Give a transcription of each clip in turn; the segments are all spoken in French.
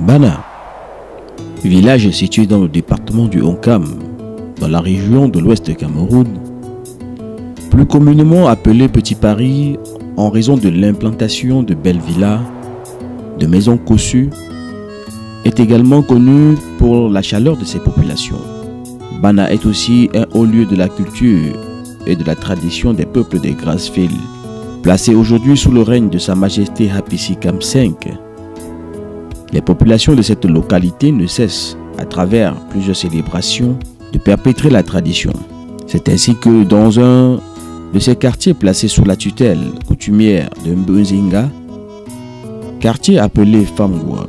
Bana, village situé dans le département du Honkam, dans la région de l'ouest du Cameroun, plus communément appelé Petit Paris en raison de l'implantation de belles villas, de maisons cossues, est également connu pour la chaleur de ses populations. Bana est aussi un haut lieu de la culture et de la tradition des peuples des Grassfields. Placé aujourd'hui sous le règne de Sa Majesté Hapissikam V, les populations de cette localité ne cessent, à travers plusieurs célébrations, de perpétrer la tradition. C'est ainsi que dans un de ces quartiers placés sous la tutelle coutumière de Mbunzinga, quartier appelé Famgwa,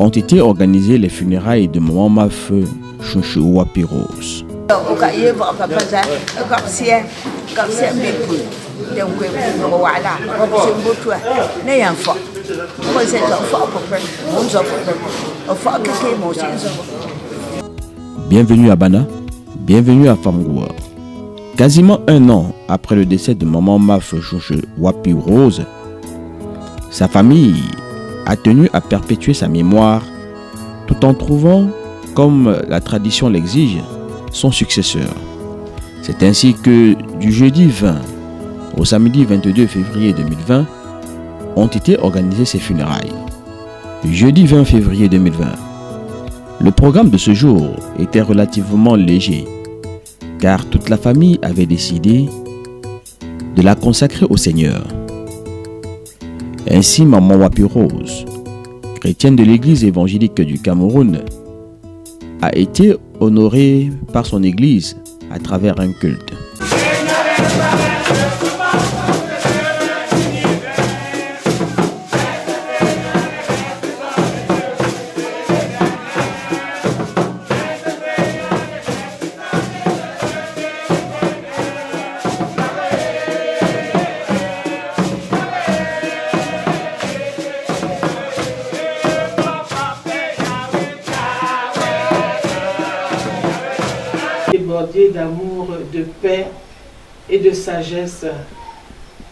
ont été organisées les funérailles de Maman Mafeu Chouchou Wapiros. Bienvenue à Bana, bienvenue à Famgwa. Quasiment un an après le décès de Maman Mafeu Chouchou Wapiros, sa famille a tenu à perpétuer sa mémoire tout en trouvant, comme la tradition l'exige, son successeur. C'est ainsi que du jeudi 20 au samedi 22 février 2020 ont été organisées ces funérailles. Jeudi 20 février 2020, le programme de ce jour était relativement léger car toute la famille avait décidé de la consacrer au Seigneur. Ainsi, Maman Wapiros, chrétienne de l'église évangélique du Cameroun, a été honorée par son église à travers un culte. Débordé d'amour, de paix et de sagesse,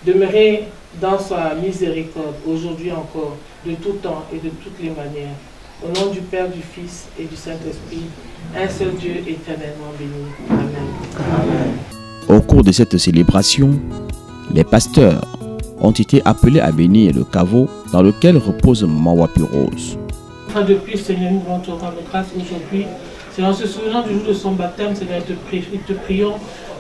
demeurer dans sa miséricorde, aujourd'hui encore, de tout temps et de toutes les manières. Au nom du Père, du Fils et du Saint-Esprit, un seul Dieu éternellement béni. Amen. Amen. Au cours de cette célébration, les pasteurs ont été appelés à bénir le caveau dans lequel repose Maman Wapiros. Depuis, Seigneur, nous voulons te rendre grâce aujourd'hui. Seigneur, en se souvenant du jour de son baptême, Seigneur, te prions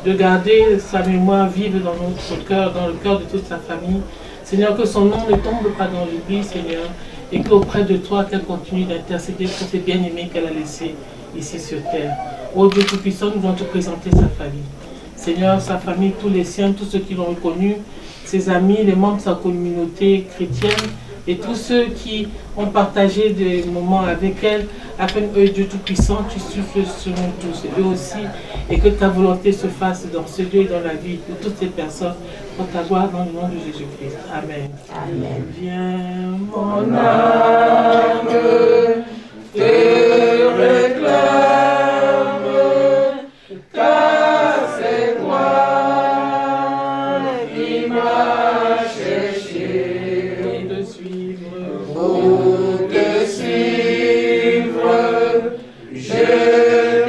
de garder sa mémoire vive dans notre cœur, dans le cœur de toute sa famille. Seigneur, que son nom ne tombe pas dans l'oubli, Seigneur, et qu'auprès de toi, qu'elle continue d'intercéder pour ses bien-aimés qu'elle a laissés ici sur terre. Ô Dieu Tout-Puissant, nous voulons te présenter sa famille. Seigneur, sa famille, tous les siens, tous ceux qui l'ont reconnu, ses amis, les membres de sa communauté chrétienne, et tous ceux qui ont partagé des moments avec elle, afin que Dieu Tout-Puissant, tu souffles sur nous tous, et eux aussi, et que ta volonté se fasse dans ce lieu et dans la vie de toutes ces personnes, pour ta gloire dans le nom de Jésus-Christ. Amen. Amen. Viens, mon âme, te réclame, car c'est toi qui m'as cherché. Pour te suivre, je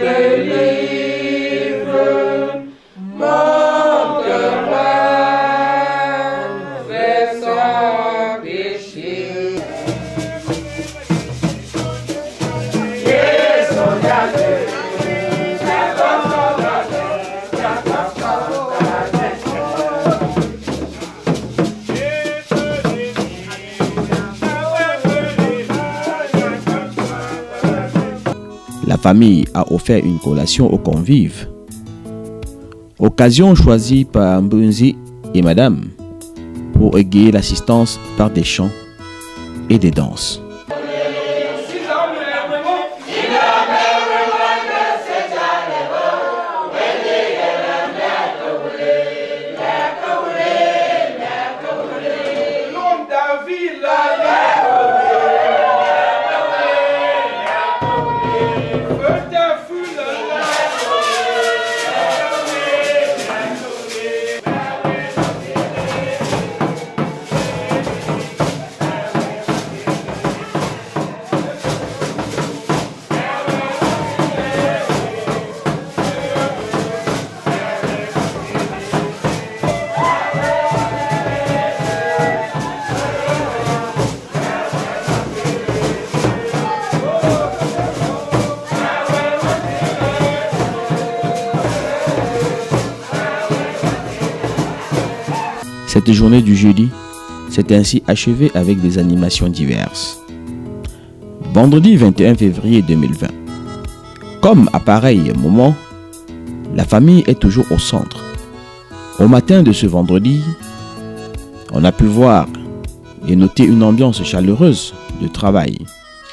te livre, mon cœur fait sans péché. La famille a offert une collation aux convives. Occasion choisie par Mbunzi et Madame pour égayer l'assistance par des chants et des danses. Cette journée du jeudi s'est ainsi achevée avec des animations diverses. Vendredi 21 février 2020. Comme à pareil moment, la famille est toujours au centre. Au matin de ce vendredi, on a pu voir et noter une ambiance chaleureuse de travail.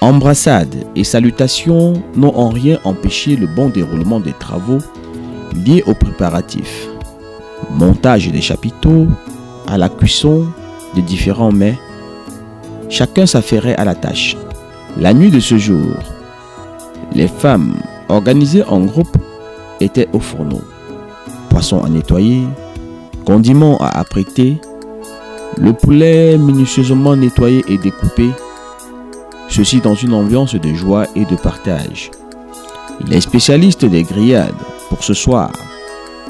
Embrassades et salutations n'ont en rien empêché le bon déroulement des travaux liés aux préparatifs. Montage des chapiteaux, à la cuisson des différents mets, chacun s'affairait à la tâche. La nuit de ce jour, les femmes organisées en groupe étaient au fourneau. Poissons à nettoyer, condiments à apprêter, le poulet minutieusement nettoyé et découpé, ceci dans une ambiance de joie et de partage. Les spécialistes des grillades pour ce soir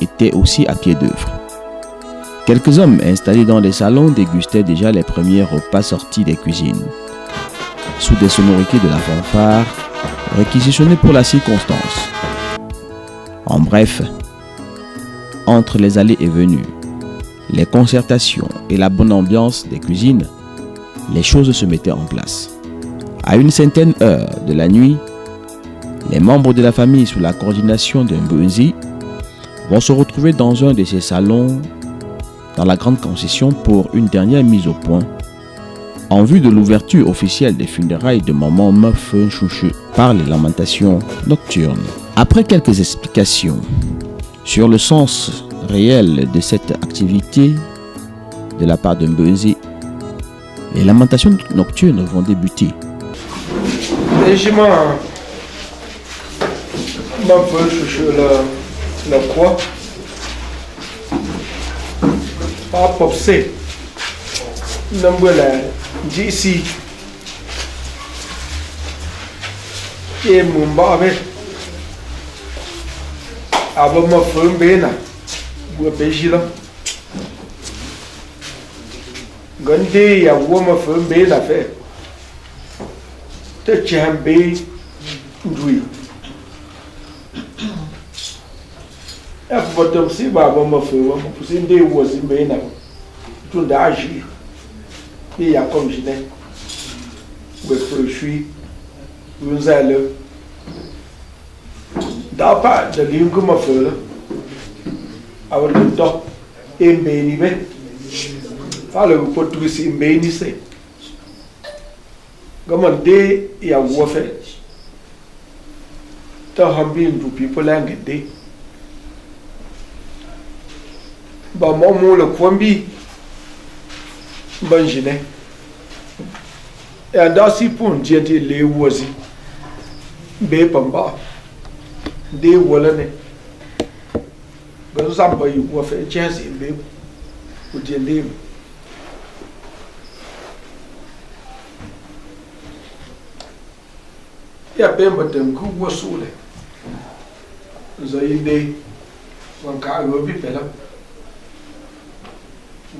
étaient aussi à pied d'œuvre. Quelques hommes installés dans les salons dégustaient déjà les premiers repas sortis des cuisines, sous des sonorités de la fanfare, réquisitionnées pour la circonstance. En bref, entre les allées et venues, les concertations et la bonne ambiance des cuisines, les choses se mettaient en place. À une certaine heure de la nuit, les membres de la famille sous la coordination de Mbunzi vont se retrouver dans un de ces salons dans la grande concession pour une dernière mise au point en vue de l'ouverture officielle des funérailles de maman Meuf Chouchou par les lamentations nocturnes. Après quelques explications sur le sens réel de cette activité de la part de Mbunzi, les lamentations nocturnes vont débuter. La croix pas popsé nombre la d'ici et mon babe avant ma femme bena ou pejila gande ya wo ma femme bena fait te chambe ndui bottom si baba ma feu ma pusin de was in bena tu daji e ya comme je n'ai we frushui unzale da pa de lingu ma feu awar do e beni be fala o português e beni se gaman de ya wo fe ta hambin du people langende ba mo le kwambi banjine e da si pon jenti le wozi be pamba de wala ne ba zamba yu wo fe chance be o jende ya bemba dem ku wo sule zaide wan ka yo bi pela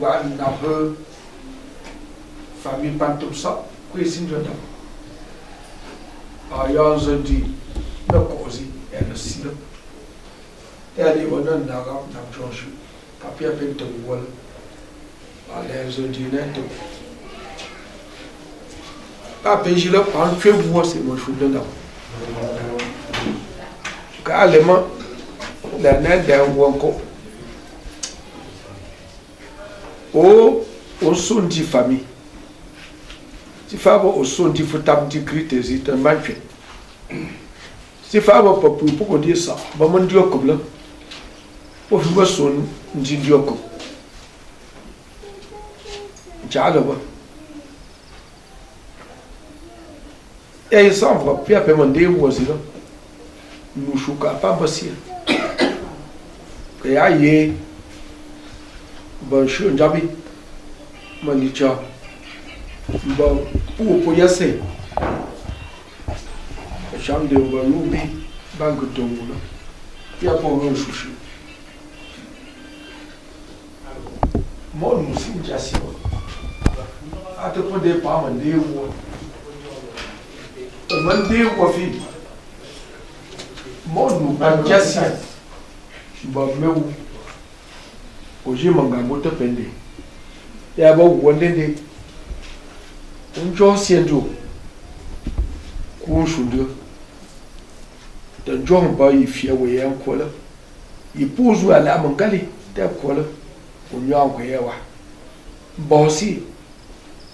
wa na peu famille pantum ça cuisine de ayan zodi na kozi e na silo e ali wona na ga na joshu papia pento wala ale zodi na to a peji le pan fe bo se mo shu de da ka alema la na da wonko o son di famille si fabo o son di futam di critères it manche si fabo papu pour dire ça ba mon dio ko la o fi son di dio ko jalo ba e ça va pia pe mon de wozilo nous chouka pas basia que aye bon je n'jabi manicha bon pour yase chambre de balubi banque tombola pia pour un chouchou mon musim jasi a te pode pa mande wo mande wo fi mon nu pa jasi ba meu hoje mangambo te pende ya ba wonde de unjo sienjo ku shundu dan jo ba yi fie we yan kola yi puzu ala mangali da kola unyo ko yawa bosi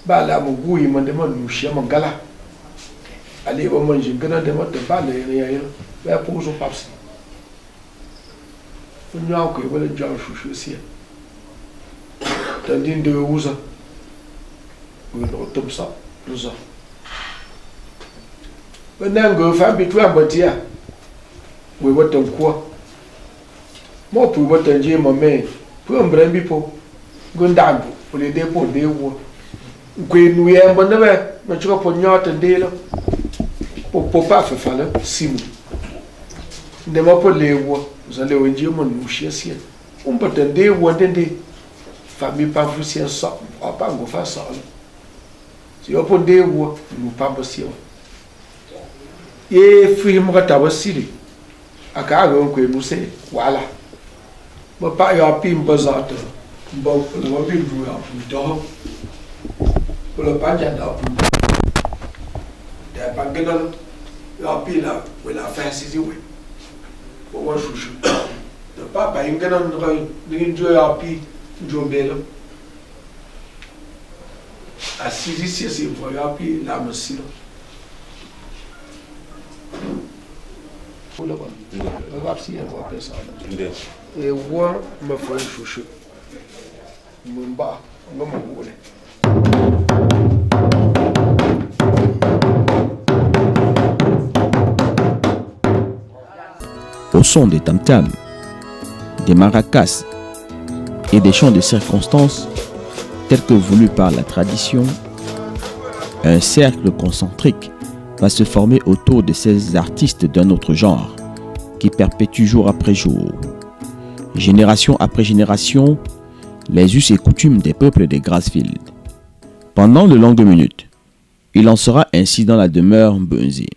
ba la mu guyi man da man nushi mangala ali ba man jingana da man da ba la ya ba puzu papsi unyo ko wala jan shushu sia dan din de uza we no tumsa uza wannan go fa bi tuwa batia we watan kuwa mo pu watan je mame pu ambran bi po gondago ole de po de wo kwe nu ye mbona be ma chuka po nyota ndelo po pa fa fala simu de mo po le wo za le wenje mo nu shiesia batan de wo de famille pa fusia so pa ngo fa so si yo po de wo nu pa bosio ye fi mo ka wasiri aka go kwe nu se wala mo pa yo pi mbazato mbo lo bi du ya do lo pa ja da pu da pa gena yo pi la we la fa si we wo shushu da pa pa ingena no ni jo ya pi jo belo asisi si vo ya pi la masilo Pula ba. Agora sim eu vou pensar. Eu vou me fazer chuchu. Mumba, não me vou. Au son des tam-tams, des maracas et des chants de circonstances tels que voulus par la tradition, un cercle concentrique va se former autour de ces artistes d'un autre genre qui perpétuent jour après jour, génération après génération, les us et coutumes des peuples des Grassfields. Pendant de longues minutes, il en sera ainsi dans la demeure Mbunzi.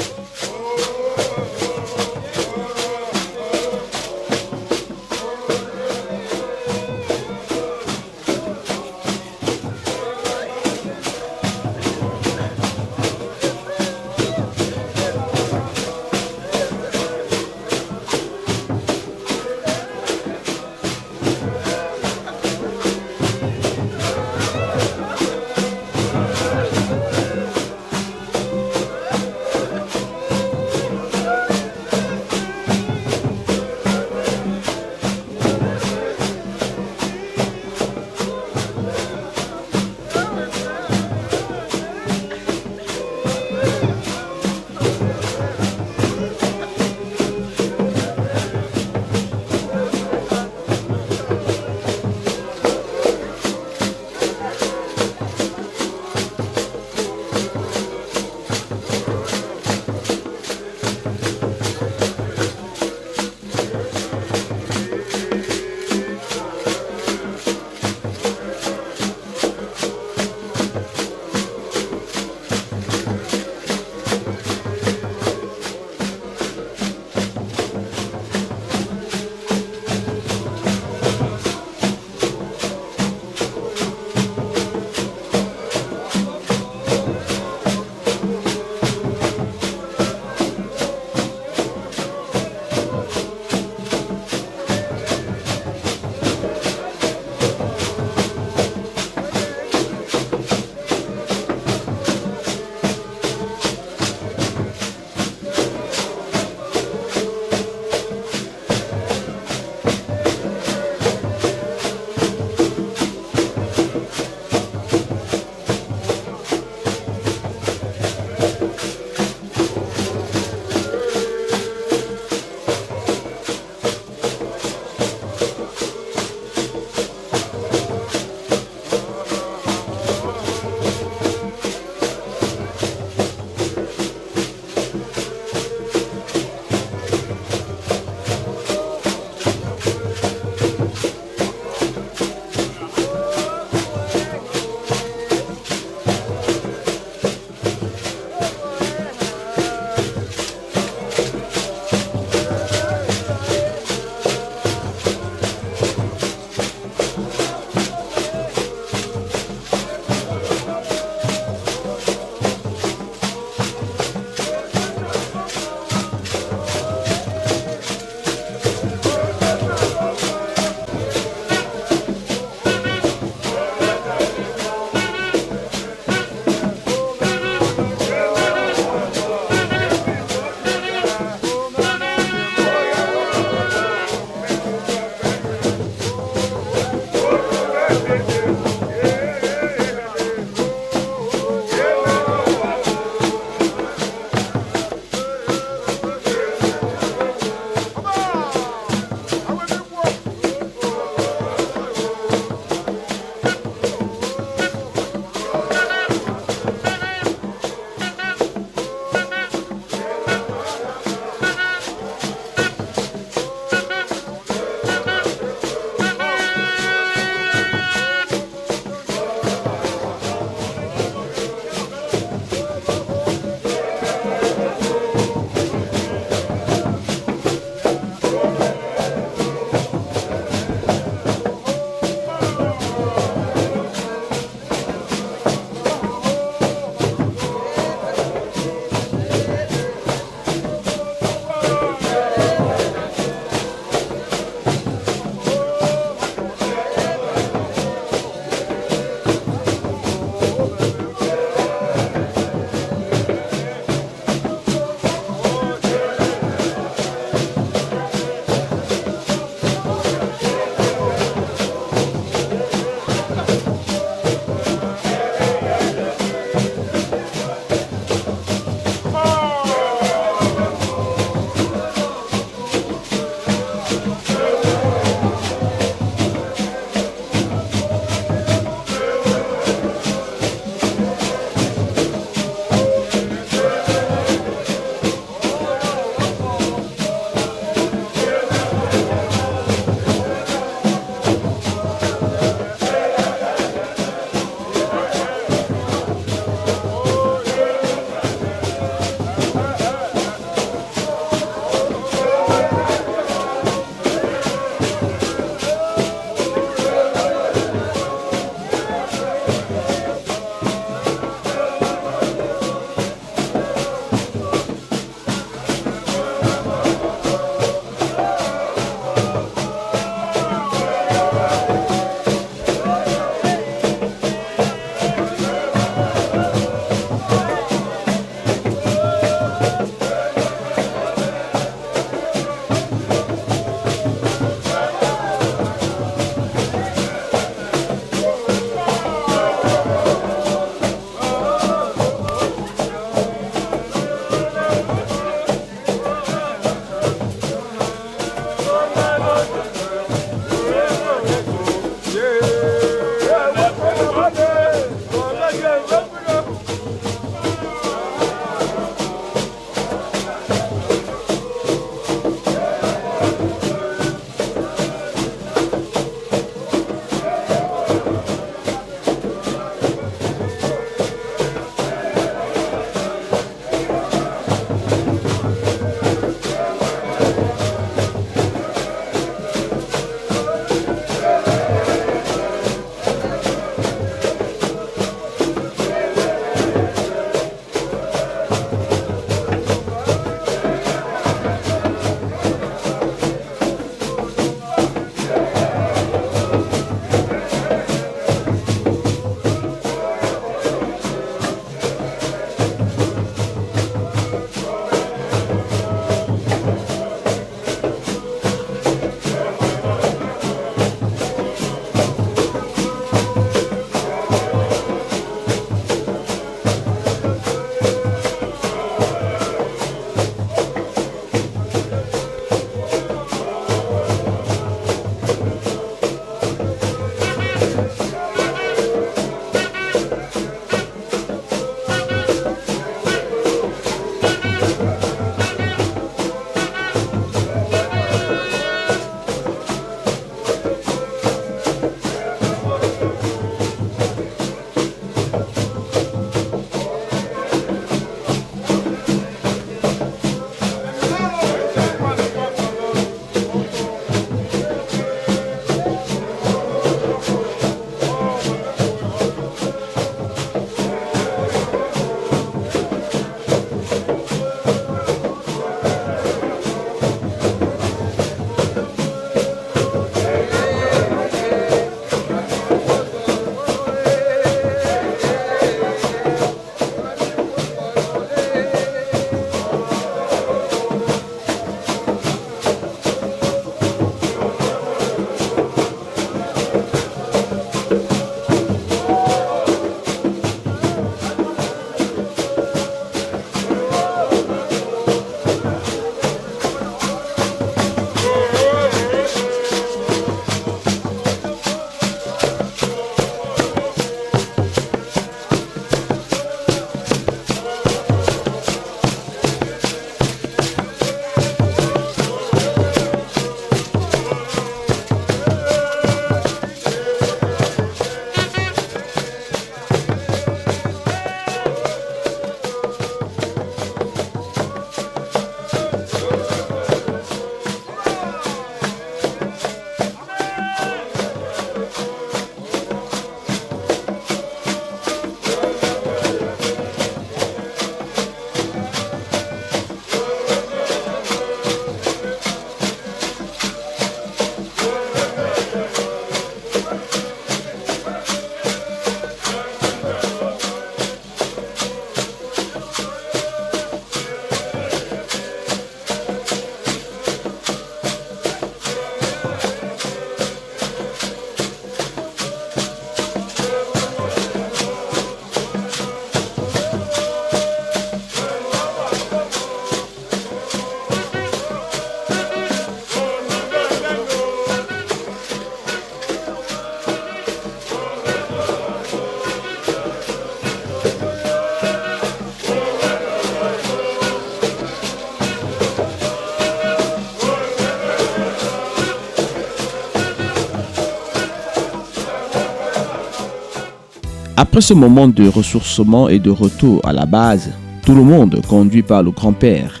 Après ce moment de ressourcement et de retour à la base, tout le monde, conduit par le grand-père,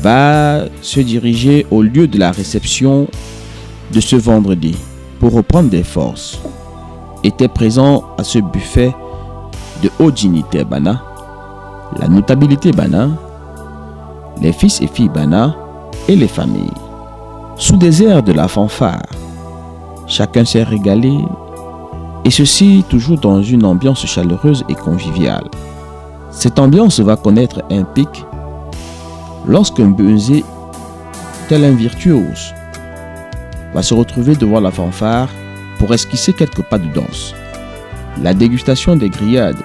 va se diriger au lieu de la réception de ce vendredi pour reprendre des forces. Étaient présents à ce buffet de haute dignité Bana, la notabilité Bana, les fils et filles Bana et les familles. Sous des airs de la fanfare, chacun s'est régalé, et ceci toujours dans une ambiance chaleureuse et conviviale. Cette ambiance va connaître un pic lorsque Mbunzi, tel un virtuose, va se retrouver devant la fanfare pour esquisser quelques pas de danse. La dégustation des grillades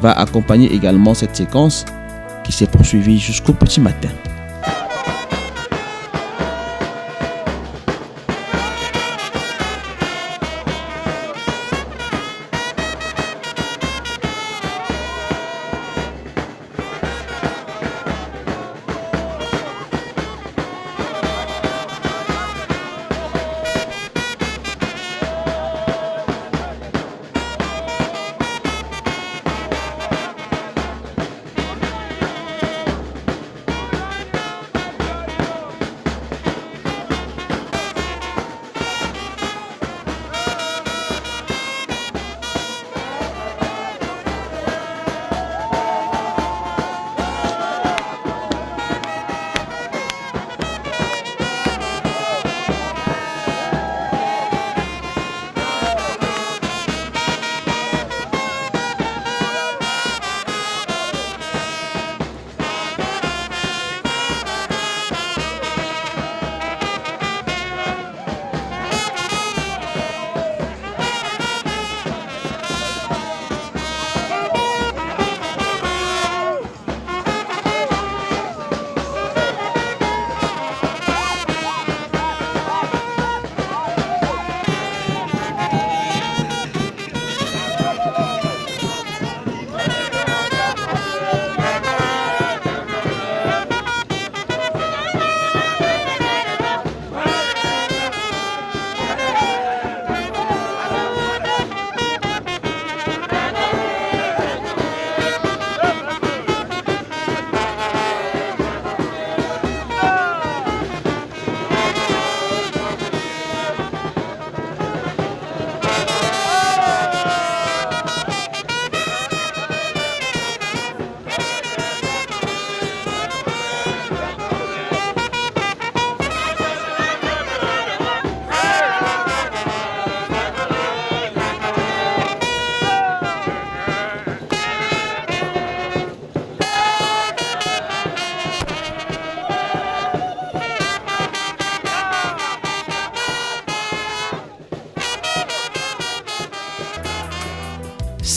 va accompagner également cette séquence qui s'est poursuivie jusqu'au petit matin.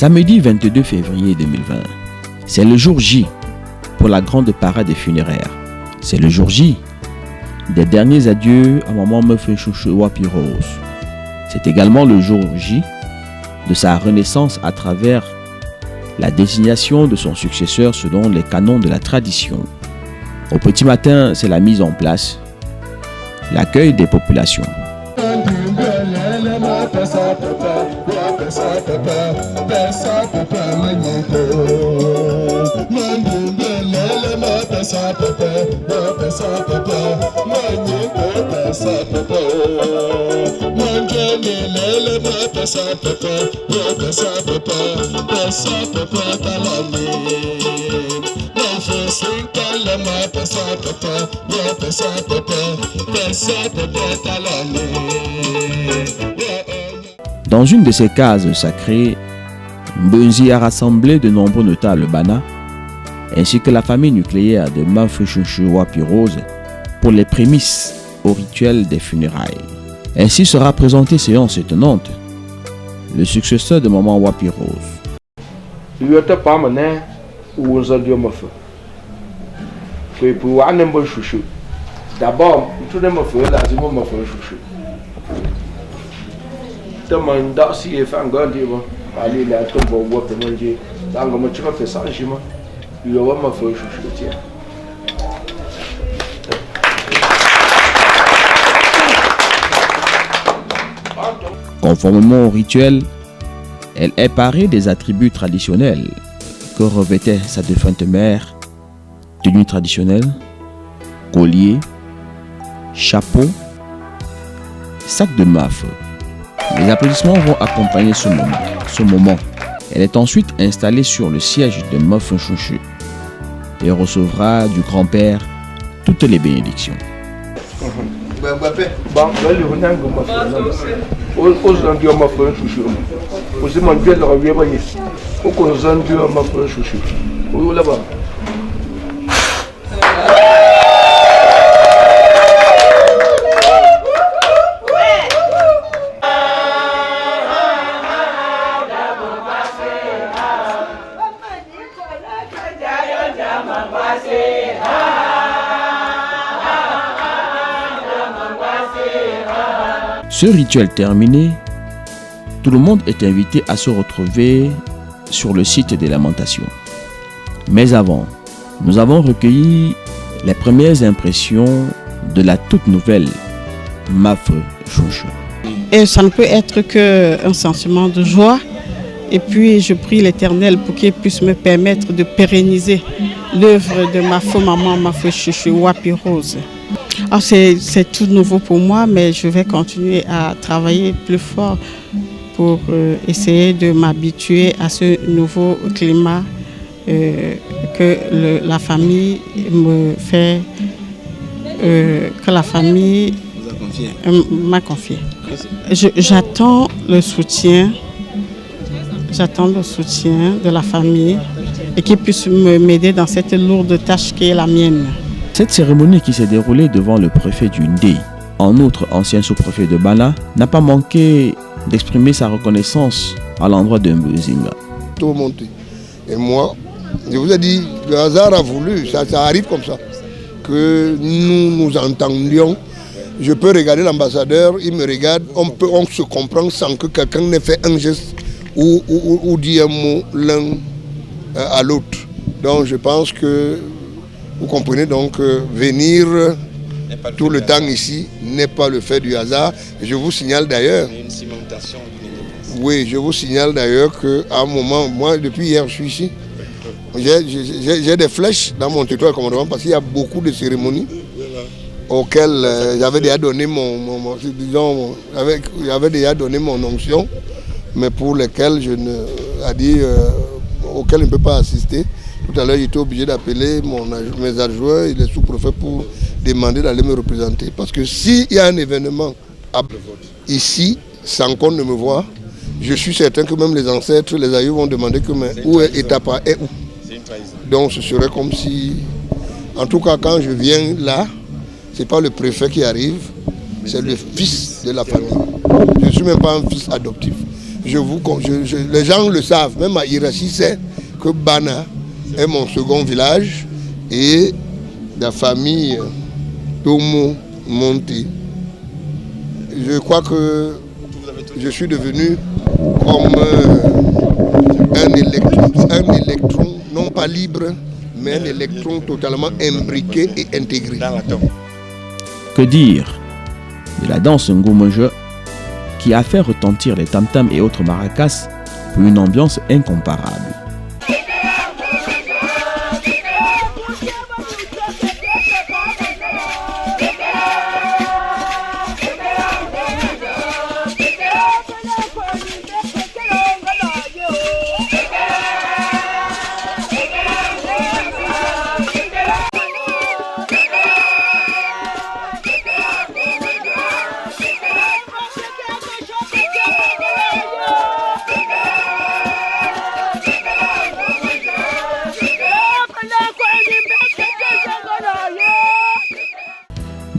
Samedi 22 février 2020, c'est le jour J pour la grande parade funéraire. C'est le jour J des derniers adieux à maman Meuffe Chouchou Wapirose. C'est également le jour J de sa renaissance à travers la désignation de son successeur selon les canons de la tradition. Au petit matin, c'est la mise en place, l'accueil des populations. Dans une de ces cases sacrées, Mbunzi a rassemblé de nombreux notables Bana, ainsi que la famille nucléaire de Meuffe Chouchou Wapirose pour les prémices au rituel des funérailles. Ainsi sera présenté séance étonnante, le successeur de maman Wapirose. D'abord, tout le monde fait la zimo me fait chouchou. Demain, dans si il fait un gars dit bon, allez là, tout bon bois pour manger. Dans le moment tu vas faire ça, je m'en, il va me faire chouchou tiens. Conformément au rituel, Elle est parée des attributs traditionnels que revêtait sa défunte mère: tenue traditionnelle, collier, chapeau, sac de maf. Les applaudissements vont accompagner ce moment. Elle est ensuite installée sur le siège de Mof Chouchou et recevra du grand-père toutes les bénédictions. Ce rituel terminé, tout le monde est invité à se retrouver sur le site des lamentations. Mais avant, nous avons recueilli les premières impressions de la toute nouvelle Maf Chouchou. Et ça ne peut être qu'un sentiment de joie. Et puis je prie l'Éternel pour qu'il puisse me permettre de pérenniser l'œuvre de ma faux maman, Maf Chouchou Wapi Rose. Alors c'est tout nouveau pour moi, mais je vais continuer à travailler plus fort pour essayer de m'habituer à ce nouveau climat que la famille me fait, que la famille m'a confié. J'attends le soutien de la famille et qu'ils puissent m'aider dans cette lourde tâche qui est la mienne. Cette cérémonie qui s'est déroulée devant le préfet du Ndé, en outre ancien sous-préfet de Bana, n'a pas manqué d'exprimer sa reconnaissance à l'endroit de Mbuzinga. Tout monté. Et moi, je vous ai dit, le hasard a voulu, ça arrive comme ça, que nous entendions. Je peux regarder l'ambassadeur, il me regarde, on se comprend sans que quelqu'un n'ait fait un geste ou dit un mot l'un à l'autre. Donc je pense que vous comprenez donc venir tout le temps ici n'est pas le fait du hasard. Et je vous signale d'ailleurs. Oui, je vous signale d'ailleurs qu'à un moment, moi depuis hier je suis ici. J'ai des flèches dans mon territoire de commandement parce qu'il y a beaucoup de cérémonies auxquelles j'avais déjà donné j'avais déjà donné mon onction, mais pour lesquelles auxquelles je ne peux pas assister. Tout à l'heure, j'étais obligé d'appeler mes adjoints et les sous-préfets pour demander d'aller me représenter. Parce que s'il y a un événement ici, sans qu'on ne me voie, je suis certain que même les ancêtres, les aïeux vont demander où est Etapa et où. Donc ce serait comme si, en tout cas quand je viens là, ce n'est pas le préfet qui arrive, c'est le fils de la famille. Je ne suis même pas un fils adoptif. Les gens le savent, même à Irachi, c'est que Bana est mon second village et la famille Tomo Monti. Je crois que je suis devenu comme un électron, non pas libre, mais un électron totalement imbriqué et intégré. Que dire de la danse Ngomoje qui a fait retentir les tam-tams et autres maracas pour une ambiance incomparable.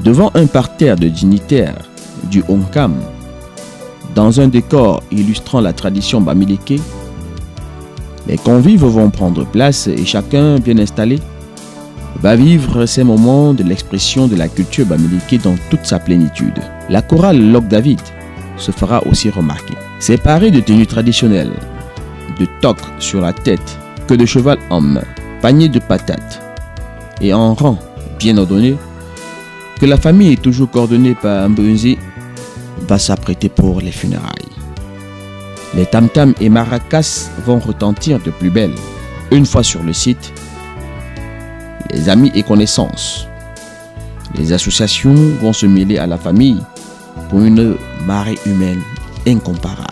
Devant un parterre de dignitaires du Onkam, dans un décor illustrant la tradition bamileke, les convives vont prendre place et chacun bien installé va vivre ces moments de l'expression de la culture bamileke dans toute sa plénitude. La chorale Lok David se fera aussi remarquer. Séparée de tenues traditionnelles, de toques sur la tête, queue de cheval en main, panier de patates et en rang bien ordonné, que la famille est toujours coordonnée par Mbunzi, va s'apprêter pour les funérailles. Les tam-tams et maracas vont retentir de plus belle. Une fois sur le site, les amis et connaissances, les associations vont se mêler à la famille pour une marée humaine incomparable.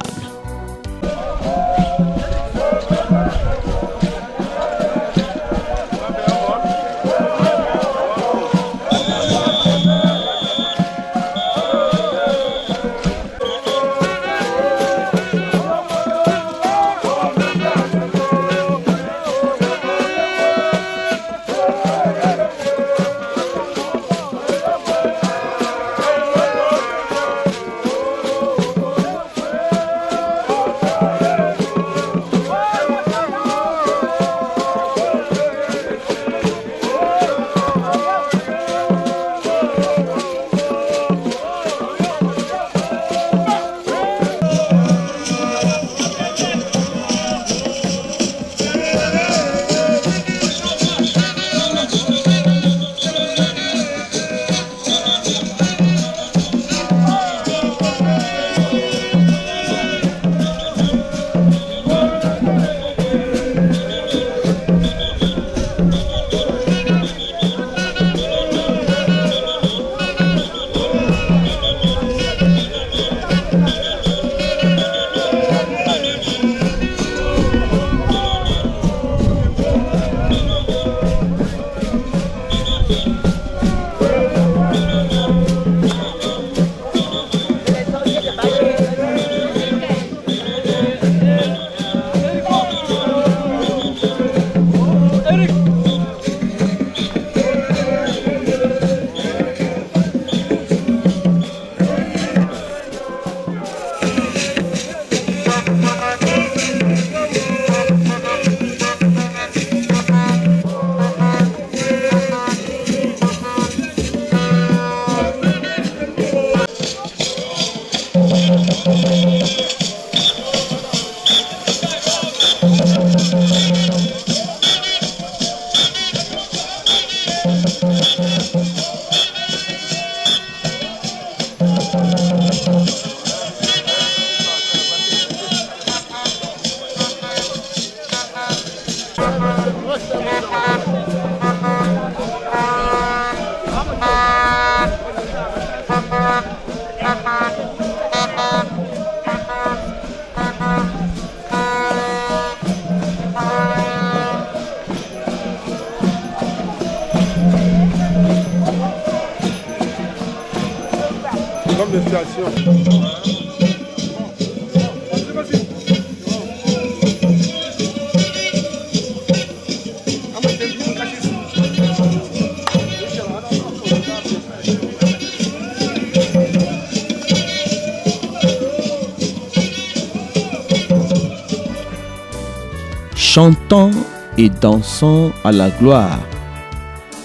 Chantant et dansant à la gloire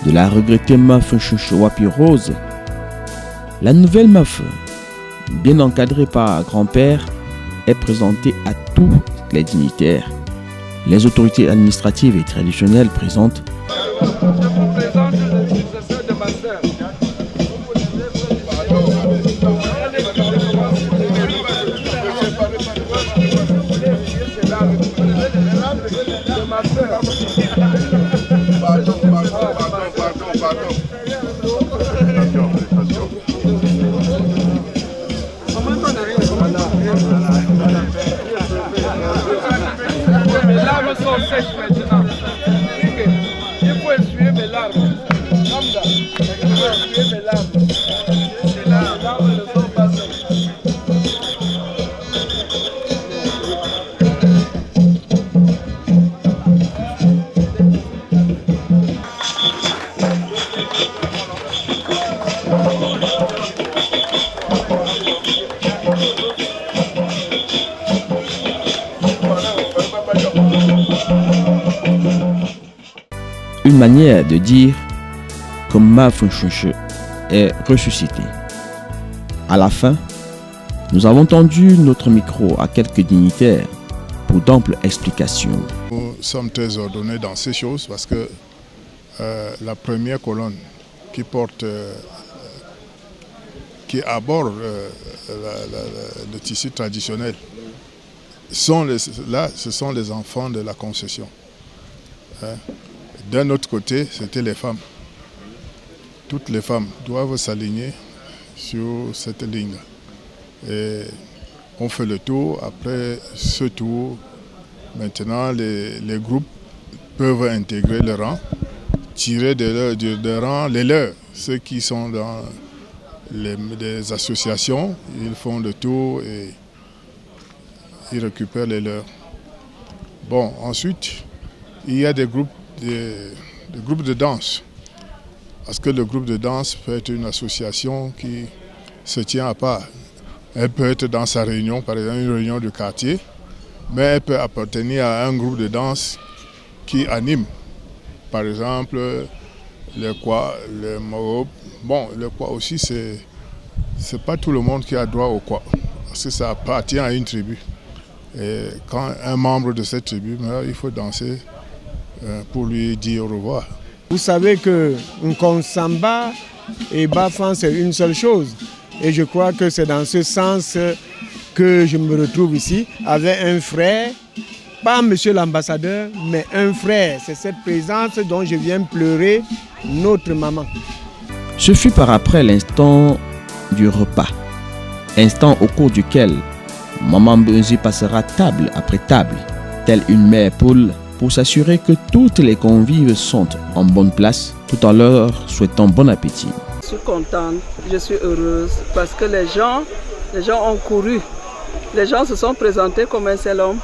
de la regrettée Maffe Chouchou Wapi Rose, la nouvelle Maffe, bien encadrée par grand-père, est présentée à tous les dignitaires. Les autorités administratives et traditionnelles présentes. Mes larmes sont sèches maintenant. Il faut essuyer mes larmes. Il faut essuyer mes larmes. Les larmes ne sont pas sèches. Une manière de dire que Maffe Chouchou est ressuscité. À la fin, nous avons tendu notre micro à quelques dignitaires pour d'amples explications. Nous sommes très ordonnés dans ces choses parce que la première colonne qui porte, qui aborde le tissu traditionnel là, ce sont les enfants de la concession. Hein. D'un autre côté, c'était les femmes. Toutes les femmes doivent s'aligner sur cette ligne. Et on fait le tour. Après ce tour, maintenant, les groupes peuvent intégrer le rang, tirer de rang les leurs. Ceux qui sont dans les associations, ils font le tour et ils récupèrent les leurs. Bon, ensuite, il y a des groupes de danse. Parce que le groupe de danse peut être une association qui se tient à part. Elle peut être dans sa réunion, par exemple une réunion de quartier, mais elle peut appartenir à un groupe de danse qui anime. Par exemple, le kwa, le morob. Bon, le kwa aussi, c'est pas tout le monde qui a droit au kwa, parce que ça appartient à une tribu. Et quand un membre de cette tribu meurt, il faut danser pour lui dire au revoir. Vous savez que Nkonsamba et Bafan, c'est une seule chose. Et je crois que c'est dans ce sens que je me retrouve ici avec un frère, pas monsieur l'ambassadeur, mais un frère. C'est cette présence dont je viens pleurer notre maman. Ce fut par après l'instant du repas, instant au cours duquel Maman Mbunzi passera table après table, telle une mère poule, pour s'assurer que toutes les convives sont en bonne place, tout en leur souhaitant bon appétit. Je suis contente, je suis heureuse parce que les gens ont couru. Les gens se sont présentés comme un seul homme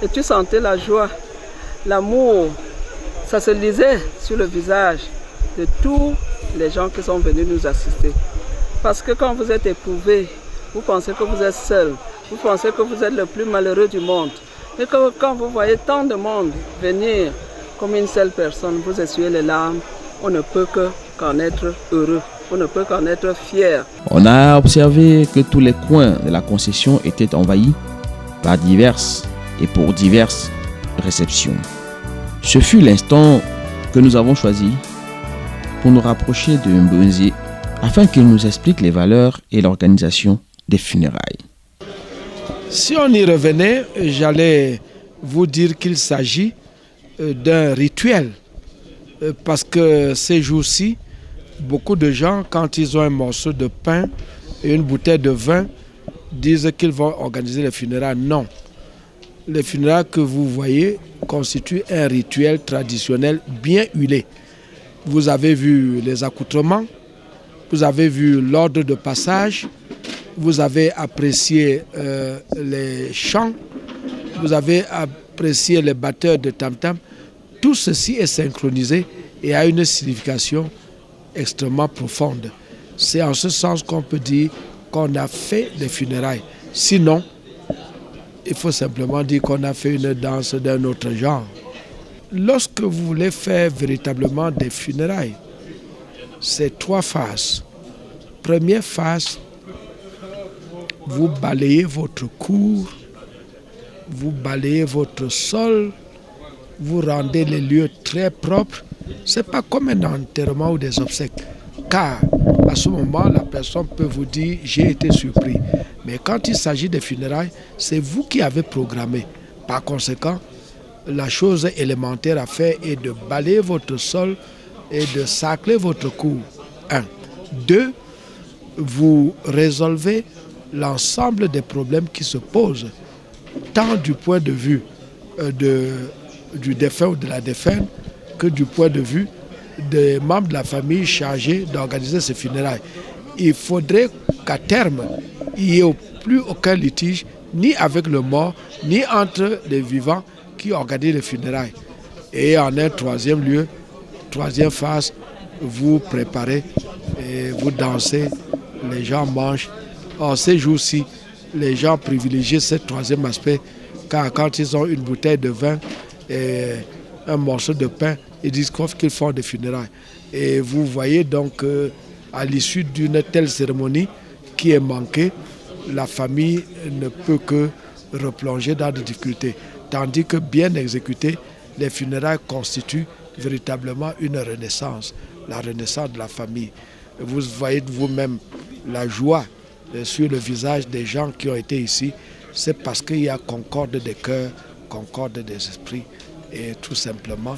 et tu sentais la joie, l'amour. Ça se lisait sur le visage de tous les gens qui sont venus nous assister. Parce que quand vous êtes éprouvé, vous pensez que vous êtes seul, vous pensez que vous êtes le plus malheureux du monde. Mais quand vous voyez tant de monde venir comme une seule personne, vous essuyez les larmes, on ne peut qu'en être heureux, on ne peut qu'en être fier. On a observé que tous les coins de la concession étaient envahis par diverses et pour diverses réceptions. Ce fut l'instant que nous avons choisi pour nous rapprocher de Mbunzi afin qu'il nous explique les valeurs et l'organisation des funérailles. Si on y revenait, j'allais vous dire qu'il s'agit d'un rituel. Parce que ces jours-ci, beaucoup de gens, quand ils ont un morceau de pain et une bouteille de vin, disent qu'ils vont organiser les funérailles. Non. Les funérailles que vous voyez constituent un rituel traditionnel bien huilé. Vous avez vu les accoutrements, vous avez vu l'ordre de passage, vous avez apprécié les chants, vous avez apprécié les batteurs de tam-tam. Tout ceci est synchronisé et a une signification extrêmement profonde. C'est en ce sens qu'on peut dire qu'on a fait des funérailles. Sinon, il faut simplement dire qu'on a fait une danse d'un autre genre. Lorsque vous voulez faire véritablement des funérailles, c'est 3 phases. Première phase, vous balayez votre cour, vous balayez votre sol, vous rendez les lieux très propres. Ce n'est pas comme un enterrement ou des obsèques. Car à ce moment, la personne peut vous dire « j'ai été surpris ». Mais quand il s'agit des funérailles, c'est vous qui avez programmé. Par conséquent, la chose élémentaire à faire est de balayer votre sol et de sacler votre cour. 1. 2. Vous résolvez l'ensemble des problèmes qui se posent, tant du point de vue du défunt ou de la défunte que du point de vue des membres de la famille chargés d'organiser ces funérailles. Il faudrait qu'à terme, il n'y ait plus aucun litige, ni avec le mort, ni entre les vivants qui organisent les funérailles. Et en un troisième lieu, troisième phase, vous préparez et vous dansez, les gens mangent. En ces jours-ci, les gens privilégient ce troisième aspect, car quand ils ont une bouteille de vin et un morceau de pain, ils disent qu'ils font des funérailles. Et vous voyez donc à l'issue d'une telle cérémonie qui est manquée, la famille ne peut que replonger dans des difficultés. Tandis que bien exécutées, les funérailles constituent véritablement une renaissance, la renaissance de la famille. Vous voyez vous-même la joie sur le visage des gens qui ont été ici. c'est parce qu'il y a concorde des cœurs, concorde des esprits. Et tout simplement,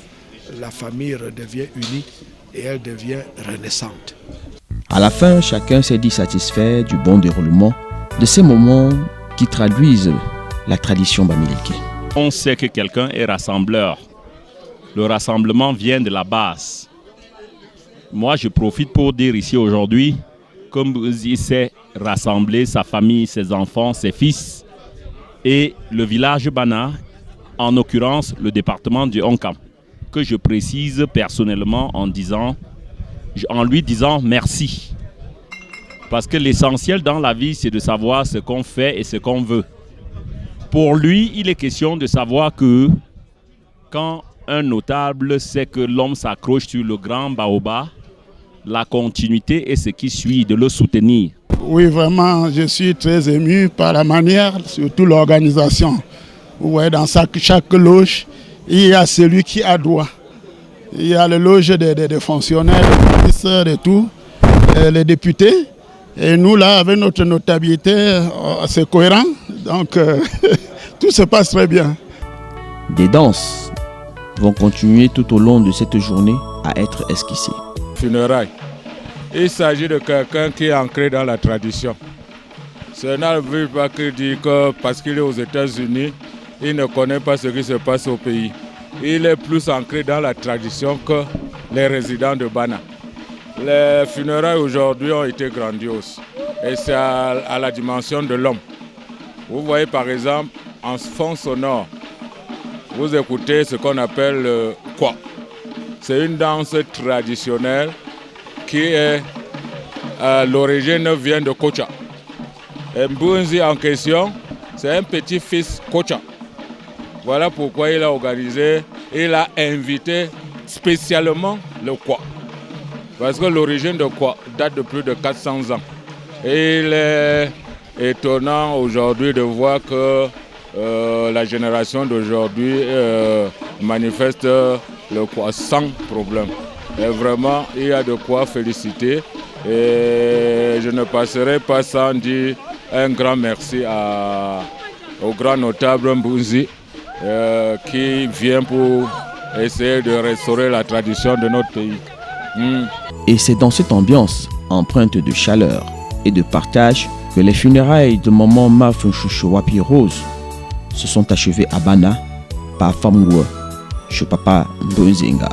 la famille redevient unie et elle devient renaissante. À la fin, chacun s'est dit satisfait du bon déroulement de ces moments qui traduisent la tradition bamileke. On sait que quelqu'un est rassembleur. Le rassemblement vient de la base. Moi, je profite pour dire ici aujourd'hui, comme il sait rassembler sa famille, ses enfants, ses fils et le village Bana, en l'occurrence le département du Honkam, que je précise personnellement en lui disant merci. Parce que l'essentiel dans la vie, c'est de savoir ce qu'on fait et ce qu'on veut. Pour lui, il est question de savoir que quand un notable sait que l'homme s'accroche sur le grand baobab, la continuité est ce qui suit, de le soutenir. Oui, vraiment, je suis très ému par la manière, surtout l'organisation. Vous voyez, dans chaque loge, il y a celui qui a droit. Il y a le loge des fonctionnaires, des ministres, de tout, les députés. Et nous, là, avec notre notabilité, c'est cohérent. Donc, tout se passe très bien. Des danses vont continuer tout au long de cette journée à être esquissées. Funérailles. Il s'agit de quelqu'un qui est ancré dans la tradition. Cela ne veut pas dire que parce qu'il est aux États-Unis, il ne connaît pas ce qui se passe au pays. Il est plus ancré dans la tradition que les résidents de Bana. Les funérailles aujourd'hui ont été grandioses et c'est à la dimension de l'homme. Vous voyez par exemple en fond sonore, vous écoutez ce qu'on appelle le kwa. C'est une danse traditionnelle qui est l'origine vient de Kocha. Et Mbunzi en question, c'est un petit-fils Kocha. Voilà pourquoi il a organisé, il a invité spécialement le kwa. Parce que l'origine de quoi date de plus de 400 ans. Et il est étonnant aujourd'hui de voir que la génération d'aujourd'hui manifeste le quoi sans problème. Et vraiment, il y a de quoi féliciter. Et je ne passerai pas sans dire un grand merci au grand notable Mbunzi qui vient pour essayer de restaurer la tradition de notre pays. Et c'est dans cette ambiance empreinte de chaleur et de partage que les funérailles de maman Mafunchouchou Wapi Rose se sont achevées à Bana par Famouwa, chez Papa Mbunzinga.